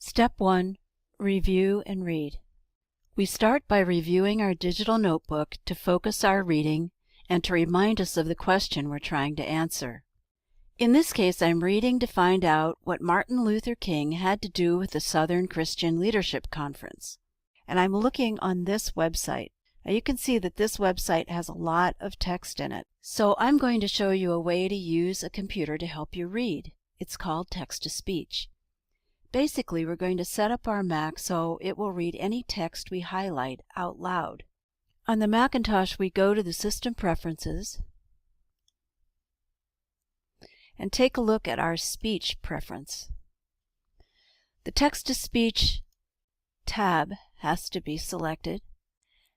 Step 1. Review and read. We start by reviewing our digital notebook to focus our reading and to remind us of the question we're trying to answer. In this case, I'm reading to find out what Martin Luther King had to do with the Southern Christian Leadership Conference. And I'm looking on this website. Now you can see that this website has a lot of text in it. So I'm going to show you a way to use a computer to help you read. It's called text-to-speech. Basically, we're going to set up our Mac so it will read any text we highlight out loud. On the Macintosh, we go to the System Preferences and take a look at our speech preference. The Text-to-Speech tab has to be selected,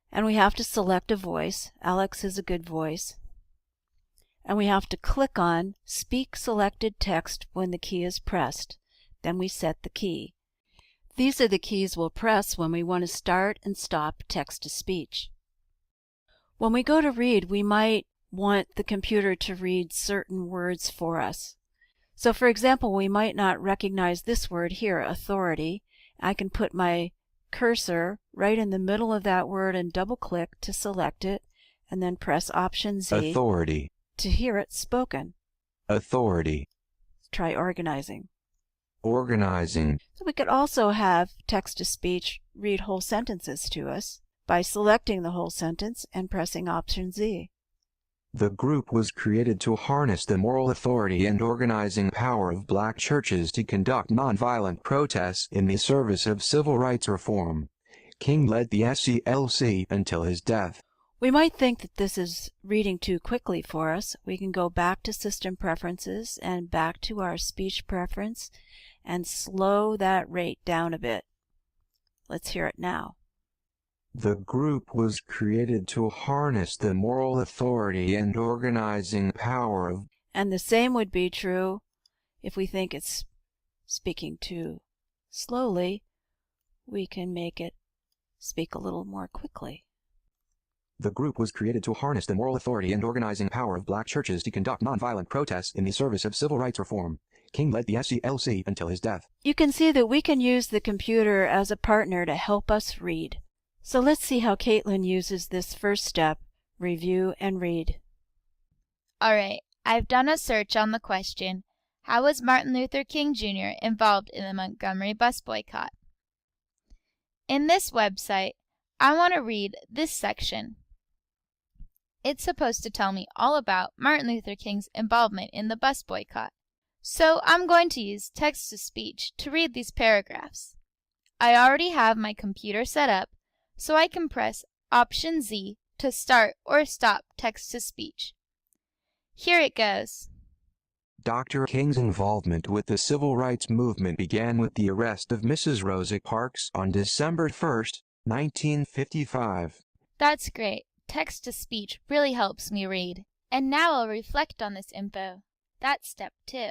and we have to select a voice. Alex is a good voice. And we have to click on Speak Selected Text when the key is pressed. Then we set the key. These are the keys we'll press when we want to start and stop text-to-speech. When we go to read, we might want the computer to read certain words for us. So for example, we might not recognize this word here, authority. I can put my cursor right in the middle of that word and double-click to select it, and then press Option Z Authority. to hear it spoken. Authority. Let's try organizing. Organizing. So we could also have text-to-speech read whole sentences to us by selecting the whole sentence and pressing Option Z. The group was created to harness the moral authority and organizing power of black churches to conduct nonviolent protests in the service of civil rights reform. King led the SCLC until his death. We might think that this is reading too quickly for us. We can go back to System Preferences and back to our speech preference and slow that rate down a bit. Let's hear it now. The group was created to harness the moral authority and organizing power of... And the same would be true if we think it's speaking too slowly. We can make it speak a little more quickly. The group was created to harness the moral authority and organizing power of black churches to conduct nonviolent protests in the service of civil rights reform. King led the SCLC until his death. You can see that we can use the computer as a partner to help us read. So let's see how Caitlin uses this first step, review and read. Alright, I've done a search on the question, how was Martin Luther King Jr. involved in the Montgomery bus boycott? In this website, I want to read this section. It's supposed to tell me all about Martin Luther King's involvement in the bus boycott. So I'm going to use text-to-speech to read these paragraphs. I already have my computer set up, so I can press Option Z to start or stop text-to-speech. Here it goes. Dr. King's involvement with the civil rights movement began with the arrest of Mrs. Rosa Parks on December 1, 1955. That's great. Text-to-speech really helps me read. And now I'll reflect on this info. That's step 2.